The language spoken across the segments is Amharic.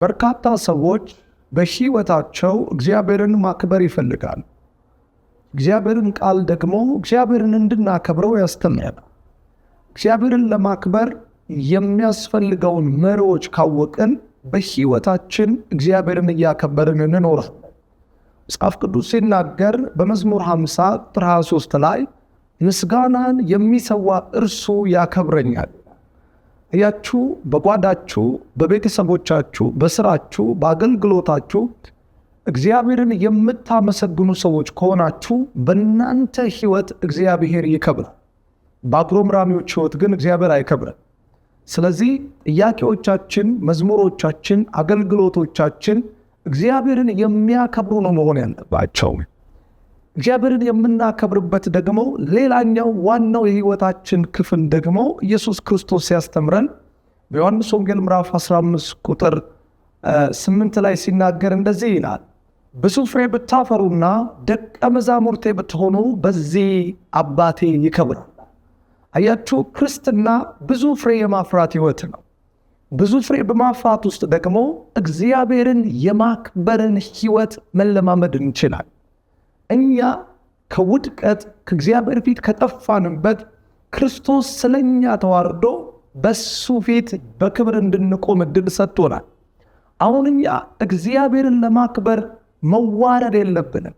በርካታ ሰዎች በሕይወታቸው እግዚአብሔርን ማክበር ይፈልጋሉ። እግዚአብሔርን ቃል ደግሞ እግዚአብሔርን እንድናከብረው ያስተምራል። እግዚአብሔርን ለማክበር የሚያስፈልገውን መሪዎች ካወቅን በሕይወታችን እግዚአብሔርን እያከበርን እንኖራለን። መጽሐፍ ቅዱስ ሲናገር በመዝሙር 50 ቁጥር 23 ላይ ምስጋናን የሚሰዋ እርሱ ያከብረኛል። እያችሁ በጓዳችሁ፣ በቤተሰቦቻችሁ፣ በስራችሁ፣ በአገልግሎታችሁ እግዚአብሔርን የምታመሰግኑ ሰዎች ከሆናችሁ በእናንተ ሕይወት እግዚአብሔር ይከብራል። በአጉረምራሚዎች ሕይወት ግን እግዚአብሔር አይከብርም። ስለዚህ ጥያቄዎቻችን፣ መዝሙሮቻችን፣ አገልግሎቶቻችን እግዚአብሔርን የሚያከብሩ ነው መሆን ያለባቸው። እግዚአብሔርን የምናከብርበት ደግሞ ሌላኛው ዋናው የሕይወታችን ክፍል ደግሞ ኢየሱስ ክርስቶስ ሲያስተምረን በዮሐንስ ወንጌል ምዕራፍ 15 ቁጥር 8 ላይ ሲናገር እንደዚህ ይላል፣ ብዙ ፍሬ ብታፈሩና ደቀ መዛሙርቴ ብትሆኑ በዚህ አባቴ ይከብራል። አያችሁ፣ ክርስትና ብዙ ፍሬ የማፍራት ሕይወት ነው። ብዙ ፍሬ በማፍራት ውስጥ ደግሞ እግዚአብሔርን የማክበርን ሕይወት መለማመድ እንችላል። እኛ ከውድቀት ከእግዚአብሔር ፊት ከጠፋንበት ክርስቶስ ስለኛ ተዋርዶ በሱ ፊት በክብር እንድንቆም እድል ሰጥቶናል። አሁን እኛ እግዚአብሔርን ለማክበር መዋረድ የለብንም።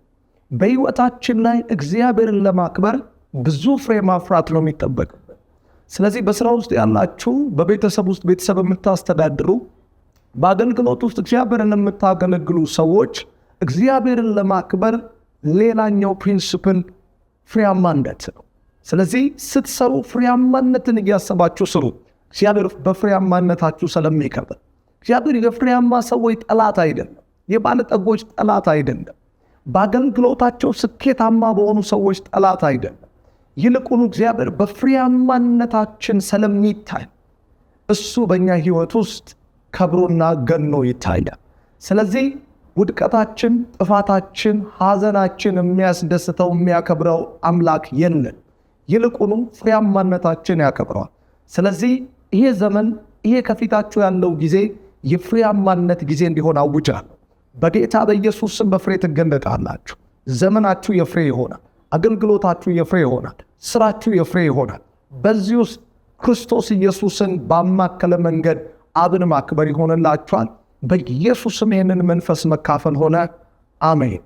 በሕይወታችን ላይ እግዚአብሔርን ለማክበር ብዙ ፍሬ ማፍራት ነው የሚጠበቅብን። ስለዚህ በስራ ውስጥ ያላችሁ፣ በቤተሰብ ውስጥ ቤተሰብ የምታስተዳድሩ፣ በአገልግሎት ውስጥ እግዚአብሔርን የምታገለግሉ ሰዎች እግዚአብሔርን ለማክበር ሌላኛው ፕሪንሲፕል ፍሬያማነት ነው። ስለዚህ ስትሰሩ ፍሬያማነትን እያሰባችሁ ስሩ። እግዚአብሔር በፍሬያማነታችሁ ስለሚከብር። እግዚአብሔር የፍሬያማ ሰዎች ጠላት አይደለም፣ የባለጠጎች ጠላት አይደለም፣ በአገልግሎታቸው ስኬታማ በሆኑ ሰዎች ጠላት አይደለም። ይልቁኑ እግዚአብሔር በፍሬያማነታችን ስለሚታይ እሱ በእኛ ሕይወት ውስጥ ከብሮና ገኖ ይታያል። ስለዚህ ውድቀታችን፣ ጥፋታችን፣ ሐዘናችን የሚያስደስተው የሚያከብረው አምላክ የለን። ይልቁኑ ፍሬያማነታችን ያከብረዋል። ስለዚህ ይሄ ዘመን፣ ይሄ ከፊታችሁ ያለው ጊዜ የፍሬያማነት ጊዜ እንዲሆን አውጃለሁ። በጌታ በኢየሱስ ስም በፍሬ ትገለጣላችሁ። ዘመናችሁ የፍሬ ይሆናል። አገልግሎታችሁ የፍሬ ይሆናል። ስራችሁ የፍሬ ይሆናል። በዚህ ውስጥ ክርስቶስ ኢየሱስን ባማከለ መንገድ አብን ማክበር ይሆንላችኋል። በኢየሱስም ይህንን መንፈስ መካፈል ሆነ። አሜን።